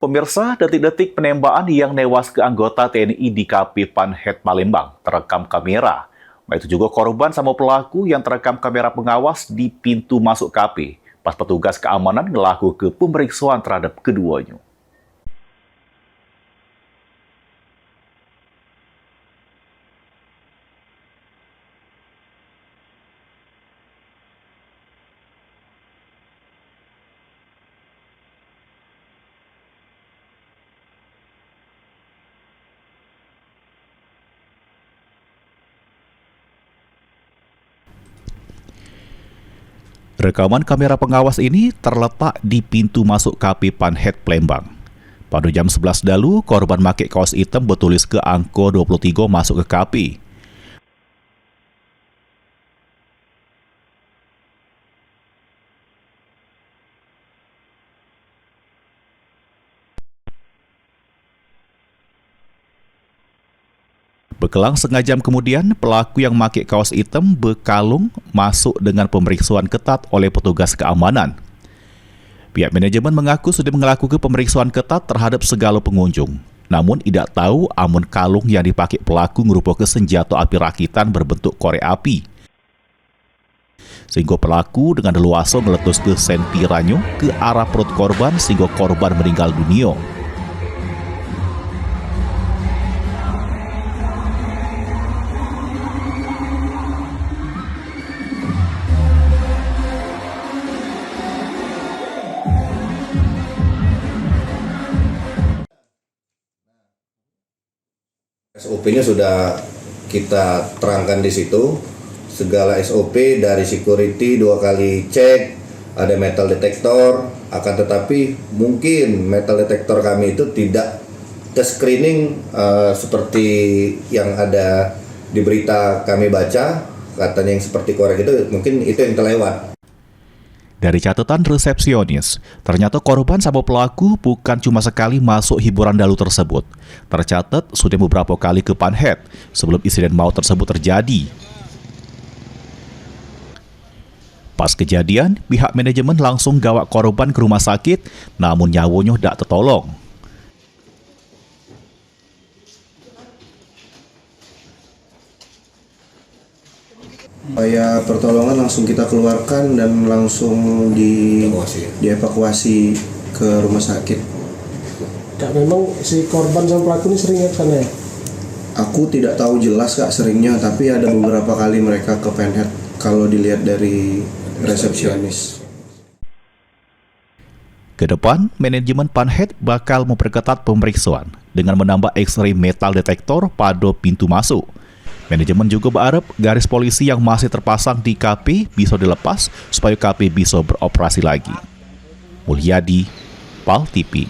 Pemirsa, detik-detik penembakan yang newas ke anggota TNI di KP Panhet Palembang terekam kamera. Itu juga korban sama pelaku yang terekam kamera pengawas di pintu masuk KP pas petugas keamanan ngelaku ke pemeriksaan terhadap keduanya. Rekaman kamera pengawas ini terletak di pintu masuk KP Panhet Palembang. Pada jam 11 dalu, korban pakai kaos hitam bertulis ke angka 23 masuk ke KP. Berkelang setengah jam kemudian, pelaku yang pakai kaos hitam berkalung masuk dengan pemeriksaan ketat oleh petugas keamanan. Pihak manajemen mengaku sudah melakukan pemeriksaan ketat terhadap segala pengunjung. Namun tidak tahu amun kalung yang dipakai pelaku merupakan senjata api rakitan berbentuk korek api. Sehingga pelaku dengan leluasa meletus ke sentirannya ke arah perut korban sehingga korban meninggal dunia. SOP-nya sudah kita terangkan di situ, segala SOP dari security 2 kali cek, ada metal detektor, akan tetapi mungkin metal detektor kami itu tidak ke screening seperti yang ada di berita kami baca, katanya yang seperti korek itu, mungkin itu yang terlewat. Dari catatan resepsionis, ternyata korban sama pelaku bukan cuma sekali masuk hiburan dalu tersebut. Tercatat sudah beberapa kali ke Panhet sebelum insiden maut tersebut terjadi. Pas kejadian, pihak manajemen langsung gawak korban ke rumah sakit, namun nyawanya tidak tertolong. Upaya pertolongan langsung kita keluarkan dan langsung dievakuasi ke rumah sakit. Kak, memang si korban sama pelaku ini sering ke sana ya? Aku tidak tahu jelas Kak seringnya, tapi ada beberapa kali mereka ke Panhet kalau dilihat dari resepsionis. Kedepan, manajemen Panhet bakal memperketat pemeriksaan dengan menambah X-ray metal detektor pada pintu masuk. Manajemen juga berharap garis polisi yang masih terpasang di KP bisa dilepas supaya KP bisa beroperasi lagi. Mulyadi, PAL TV.